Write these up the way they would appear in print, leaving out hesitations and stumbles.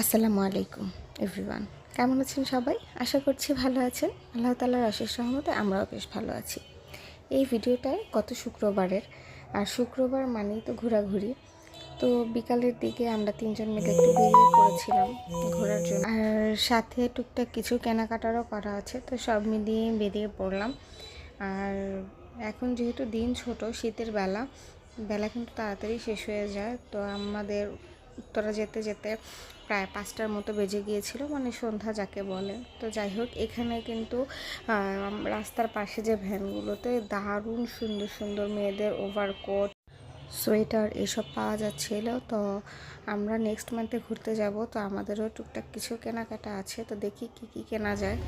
আসসালামু আলাইকুম এভরিওয়ান, কেমন আছেন সবাই? আশা করছি ভালো আছেন। আল্লাহ তাআলার অশেষ রহমতে আমরাও বেশ ভালো আছি। এই ভিডিওটায় গত শুক্রবারের, আর শুক্রবার মানেই তো ঘোরাঘুরি। তো বিকালের দিকে আমরা তিনজন মিলে একটু বেরিয়ে পড়েছিলাম ঘোরার জন্য, আর সাথে টুকটাক কিছু কেনাকাটারও করা আছে। তো সব মিলিয়ে বেরিয়ে পড়লাম। আর এখন যেহেতু দিন ছোট, শীতের বেলা বেলা কিন্তু তাড়াতাড়ি শেষ হয়ে যায়। তো আমাদের উত্তরা যেতে যেতে প্রায় 5টার মতো বেজে গিয়েছিল, মানে সন্ধ্যা যাকে বলে। তো যাই হোক, এখানে কিন্তু রাস্তার পাশে যে ভ্যানগুলোতে দারুণ সুন্দর সুন্দর মেয়েদের ওভারকোট, সোয়েটার এসব পাওয়া যাচ্ছিল। তো আমরা নেক্সট মান্থে ঘুরতে যাব, তো আমাদেরও টুকটাক কিছু কেনাকাটা আছে। তো দেখি কি কি কেনা যায়।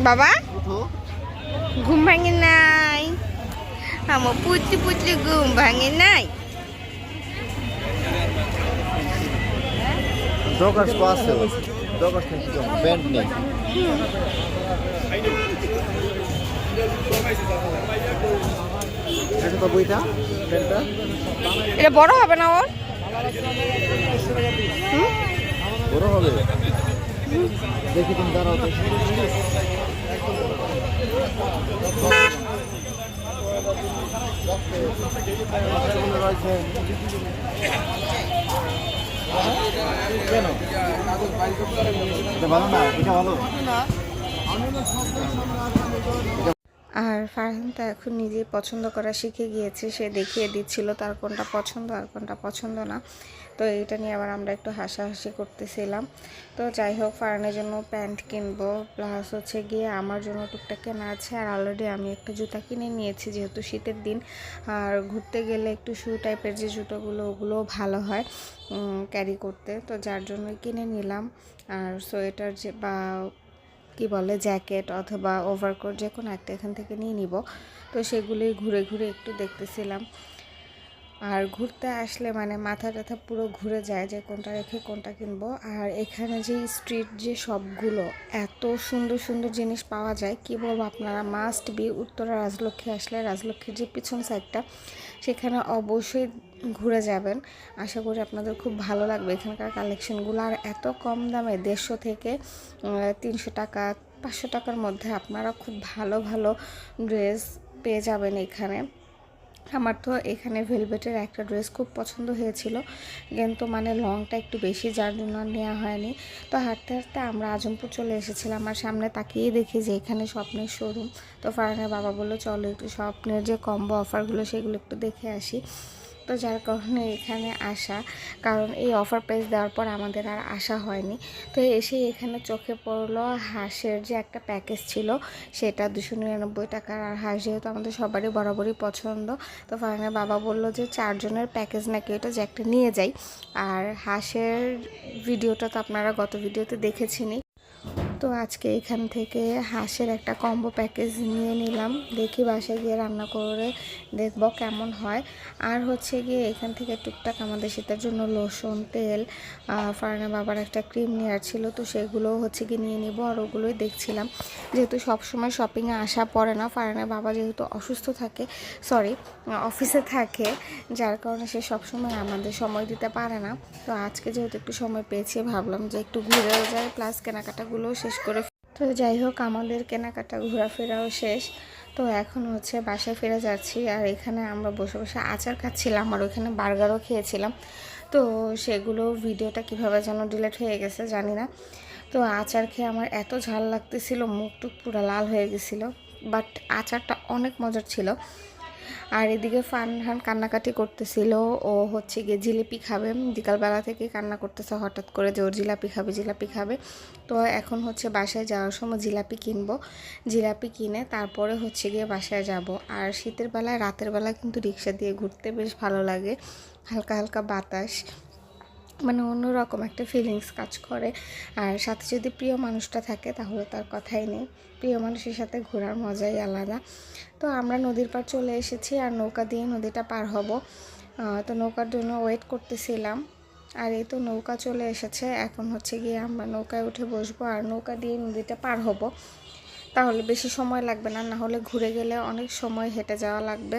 বাবা ঘুম ভাঙে নাই, আমার পুচলি পুচলি ঘুম ভাঙে নাই। Joggers fácil. Joggers tem que ter um band name. এটা তো বইটা প্যান্টটা এটা বড় হবে না ওর? বড় হবে। দেখি তুমি দাঁড়াও তো। কেন এটা ভালো না, এটা ভালো। আর ফারহান তো এখন নিজেই পছন্দ করা শিখে গিয়েছে। সে দেখিয়ে দিচ্ছিল তার কোনটা পছন্দ আর কোনটা পছন্দ না। তো এটা নিয়ে আবার আমরা একটু হাসাহাসি করতেছিলাম। তো যাই হোক, ফারহানের জন্য প্যান্ট কিনবো, প্লাস হচ্ছে গিয়ে আমার জন্য টুকটাক কেনা আছে। আর অলরেডি আমি একটা জুতা কিনে নিয়েছি, যেহেতু শীতের দিন আর ঘুরতে গেলে একটু শু টাইপের যে জুতোগুলো, ওগুলোও ভালো হয় ক্যারি করতে। তো যার জন্য কিনে নিলাম। আর সোয়েটার যে বা কি বলে জ্যাকেট অথবা ওভারকোট যে কোনো একটা এখান থেকে নিয়ে নিব। তো সেগুলোই ঘুরে ঘুরে একটু দেখতেছিলাম। আর ঘুরতে আসলে মানে মাথা টাথা পুরো ঘুরে যায় যে কোনটা রেখে কোনটা কিনবো। আর এখানে যে স্ট্রিট যে শপগুলো, এত সুন্দর সুন্দর জিনিস পাওয়া যায় কি বলবো। আপনারা মাস্ট বি উত্তরা রাজলক্ষ্মী আসলে রাজলক্ষ্মীর যে পিছন সাইডটা, সেখানে অবশ্যই ঘুরে যাবেন। আশা করি আপনাদের খুব ভালো লাগবে এখানকার কালেকশনগুলো। আর এত কম দামে 150 থেকে 300 টাকা 500 টাকার মধ্যে আপনারা খুব ভালো ভালো ড্রেস পেয়ে যাবেন এখানে। আমার তো এখানে ভেলভেটের একটা ড্রেস খুব পছন্দ হয়েছিল, কিন্তু মানে লংটা একটু বেশি, যার জন্য নেওয়া হয়নি। তো হাঁটতে হাঁটতে আমরা আজমপুর চলে এসেছিলাম। আর সামনে তাকিয়ে দেখি যে এখানে স্বপ্নের শোরুম। তো ফারহানের বাবা বললো চলো একটু স্বপ্নের যে কম্বো অফারগুলো সেগুলো একটু দেখে আসি। তো যার কারণে এখানে আসা, কারণ এই অফার প্রাইস দেওয়ার পর আমাদের আর আসা হয়নি। তো এসে এখানে চোখে পড়লো হাঁসের যে একটা প্যাকেজ ছিল, সেটা 299 টাকার। আর হাঁস যেহেতু আমাদের সবারই বরাবরই পছন্দ, তো ফারহানের বাবা বললো যে 4 জনের প্যাকেজ নাকি এটা, যে একটা নিয়ে যাই। আর হাঁসের ভিডিওটা তো আপনারা গত ভিডিওতে দেখেছেনই। তো আজকে এখান থেকে হাঁসের একটা কম্বো প্যাকেজ নিয়ে নিলাম। দেখি বাসায় গিয়ে রান্না করে দেখব কেমন হয়। আর হচ্ছে গিয়ে এখান থেকে টুকটাক আমাদের শীতের জন্য লোশন, তেল, ফারহানের বাবার একটা ক্রিম নেওয়ার ছিল, তো সেগুলোও হচ্ছে গিয়ে নিয়ে নিব। আর ওগুলোই দেখছিলাম, যেহেতু সবসময় শপিংয়ে আসা পড়ে না। ফারহানের বাবা যেহেতু অসুস্থ থাকে, অফিসে থাকে, যার কারণে সে সবসময় আমাদের সময় দিতে পারে না। তো আজকে যেহেতু একটু সময় পেয়েছি, ভাবলাম যে একটু ঘুরেও যায়, প্লাস কেনাকাটাগুলোও শেষ করে। তো যাই হোক, আমাদের কেনাকাটা ঘোরাফেরাও শেষ। তো এখন হচ্ছে বাসায় ফিরে যাচ্ছি। আর এখানে আমরা বসে বসে আচার খাচ্ছিলাম, আর ওইখানে বার্গারও খেয়েছিলাম। তো সেগুলো ভিডিওটা কিভাবে যেন ডিলিট হয়ে গেছে জানি না। তো আচার খেয়ে আমার এত ঝাল লাগতেছিল, মুখ টুক পুরো লাল হয়ে গেছিলো, বাট আচারটা অনেক মজার ছিল। আর এদিকে ফারহান কান্নাকাটি করতেছিল, ও হচ্ছে গিয়ে জিলিপি খাবে। বিকালবেলা থেকে কান্না করতেছে হঠাৎ করে যে ওর জিলাপি খাবে জিলাপি খাবে। তো এখন হচ্ছে বাসায় যাওয়ার সময় জিলাপি কিনবো, জিলাপি কিনে তারপরে হচ্ছে গিয়ে বাসায় যাব। আর শীতের বেলায় রাতের বেলা কিন্তু রিক্সা দিয়ে ঘুরতে বেশ ভালো লাগে, হালকা হালকা বাতাস, মানে অন্যরকম একটা ফিলিংস কাজ করে। আর সাথে যদি প্রিয় মানুষটা থাকে তাহলে তার কথাই নেই, প্রিয় মানুষের সাথে ঘোরার মজাই আলাদা। তো আমরা নদীর পাড় চলে এসেছি, আর নৌকা দিয়ে নদীটা পার হব। তো নৌকার জন্য ওয়েট করতেছিলাম। আর এই তো নৌকা চলে এসেছে, এখন হচ্ছে গিয়ে আমরা নৌকায় উঠে বসবো আর নৌকা দিয়ে নদীটা পার হব। তাহলে বেশি সময় লাগবে না, না হলে ঘুরে গেলে অনেক সময় হেঁটে যাওয়া লাগবে।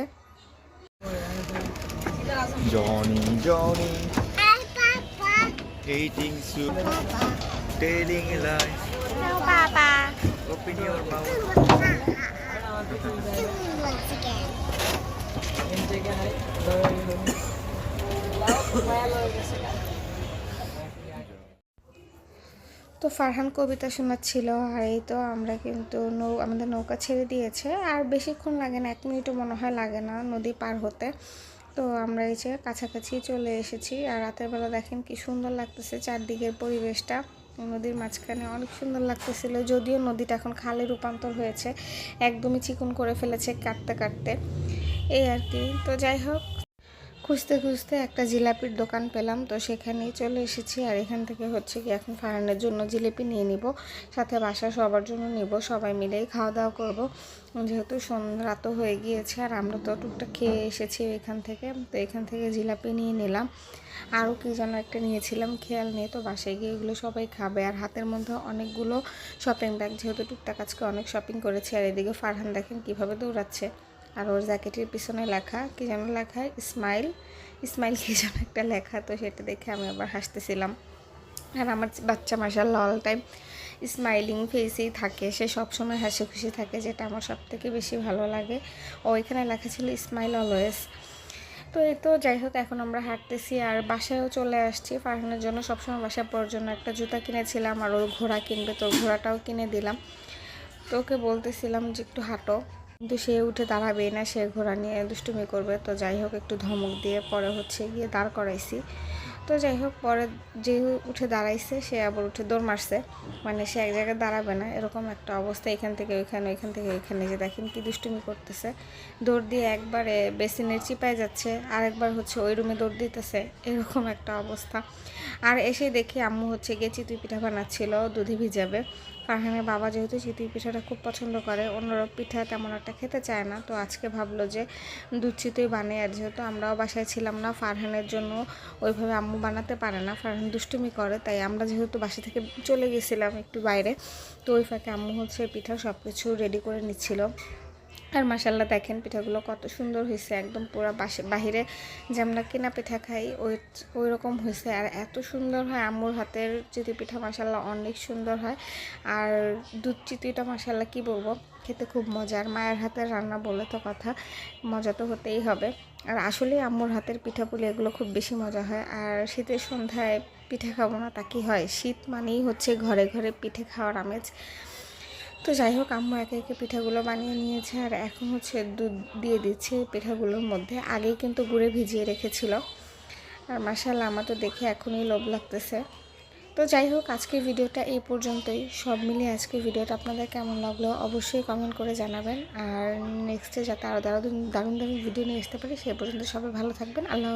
Johnny Johnny Hating soup, telling lies, No, Papa. open your mouth. Once again. তো ফারহান কবিতা শোনাচ্ছিল আর এই তো আমরা কিন্তু আমাদের নৌকা ছেড়ে দিয়েছে আর বেশিক্ষণ লাগে না, 1 মিনিটও মনে হয় লাগে না নদী পার হতে। তো আমরা এই যে কাছাকাছি চলে এসেছি আর রাতের বেলা দেখেন কি সুন্দর লাগতেছে চারদিকের পরিবেশটা। নদীর মাঝখানে অনেক সুন্দর লাগতেছিল, যদিও নদীটা এখন খালে রূপান্তর হয়েছে, একদমই চিকন করে ফেলেছে কাটতে কাটতে, এই আর কি। তো যাই হোক, খুঁজতে খুঁজতে একটা জিলাপির দোকান পেলাম, তো সেখানেই চলে এসেছি। আর এখান থেকে হচ্ছে কি এখন ফারহানের জন্য জিলিপি নিয়ে নিব, সাথে বাসা সবার জন্য নিব, সবাই মিলেই খাওয়া দাওয়া করব, যেহেতু রাতও হয়ে গিয়েছে আর আমরা তো টুকটাক খেয়ে এসেছি এখান থেকে। তো এখান থেকে জিলাপি নিয়ে নিলাম, আরও কি যেন একটা নিয়েছিলাম খেয়াল নেই। তো বাসায় গিয়ে এগুলো সবাই খাবে আর হাতের মধ্যে অনেকগুলো শপিং ব্যাগ, যেহেতু টুকটাক আজকে অনেক শপিং করেছি। আর এদিকে ফারহান দেখেন কীভাবে দৌড়াচ্ছে, আর ওর জ্যাকেটের পিছনে লেখা কি যেন লেখা স্মাইল স্মাইল কি যেন একটা লেখা, তো সেটা দেখে আমি আবার হাসতেছিলাম। আর আমার বাচ্চা মাশাআল্লাহ অল টাইম স্মাইলিং ফেসেই থাকে, সে সবসময় হাসি খুশি থাকে, যেটা আমার সবথেকে বেশি ভালো লাগে। ও এখানে লেখা ছিল স্মাইল অলওয়েজ। তো এই তো যাই হোক, এখন আমরা হাঁটতেছি আর বাসায়ও চলে আসছি। ফারহানের জন্য সবসময় বাসায় পড়ার জন্য একটা জুতা কিনেছিলাম আর ওর ঘোড়া কিনবে, তো ঘোড়াটাও কিনে দিলাম। তো ওকে বলতেছিলাম যে একটু হাঁটো, কিন্তু সে উঠে দাঁড়াবেই না, সে ঘোড়া নিয়ে দুষ্টুমি করবে। তো যাই হোক, একটু ধমক দিয়ে পরে হচ্ছে গিয়ে দাঁড় করাইছি। তো যাই হোক, পরে যে উঠে দাঁড়াইছে সে আবার উঠে দৌড় মারছে, মানে সে এক জায়গায় দাঁড়াবে না এরকম একটা অবস্থা, এখান থেকে ওইখানে ওইখান থেকে ওইখানে, যে দেখেন কি দুষ্টুমি করতেছে। দৌড় দিয়ে একবারে বেসিনের চিপায় যাচ্ছে, আরেকবার হচ্ছে ওই রুমে দৌড় দিতেছে, এরকম একটা অবস্থা। আর এসে দেখি আম্মু হচ্ছে গিয়ে চিতই পিঠা বানাচ্ছিল দুধে ভিজাবে। ফারহানের বাবা যেহেতু চিতই পিঠাটা খুব পছন্দ করে, অন্যরা পিঠা তেমন একটা খেতে চায় না, তো আজকে ভাবলো যে দুধ চিতই বানাই। আর যেহেতু আমরাও বাসায় ছিলাম না, ফারহানের জন্য ওইভাবে আম্মু বানাতে পারে না, ফারহান দুষ্টুমি করে, তাই আমরা যেহেতু বাসা থেকে চলে গেছিলাম একটু বাইরে, তো ওই ফাঁকে আম্মু হচ্ছে পিঠা সব কিছু রেডি করে নিচ্ছিল। আর মাশাল্লাহ দেখেন পিঠাগুলো কত সুন্দর হয়েছে, একদম পুরো বাহিরে যে আমরা কিনা পিঠা খাই ওই রকম হয়েছে। আর এত সুন্দর হয় আম্মুর হাতের চিতই পিঠা, মাশাল্লাহ অনেক সুন্দর হয়। আর দুধ চিতইটা মাশাল্লাহ কি বলবো, খেতে খুব মজা। আর মায়ের হাতের রান্না বলে তো কথা, মজা তো হতেই হবে। আর আসলে আম্মুর হাতের পিঠাপুলি এগুলো খুব বেশি মজা হয়। আর শীতের সন্ধ্যায় পিঠে খাবো না তা কি হয়, শীত মানেই হচ্ছে ঘরে ঘরে পিঠে খাওয়ার আমেজ। তো যাই হোক, আম্মু একে একে পিঠাগুলো বানিয়ে নিয়েছে আর এখন হচ্ছে দুধ দিয়ে দিচ্ছে পিঠাগুলোর মধ্যে, আগেই কিন্তু গুড়ে ভিজিয়ে রেখেছিল। আর মাশাআল্লাহ আমার তো দেখে এখনই লোভ লাগতেছে। তো যাই হোক, আজকের ভিডিওটা এই পর্যন্তই। সব মিলিয়ে আজকের ভিডিওটা আপনাদের কেমন লাগলো অবশ্যই কমেন্ট করে জানাবেন। আর নেক্সটে যাতে আরও দারুণ দারুণ ভিডিও নিয়ে আসতে পারি, সে পর্যন্ত সবাই ভালো থাকবেন। আল্লাহ হাফেজ।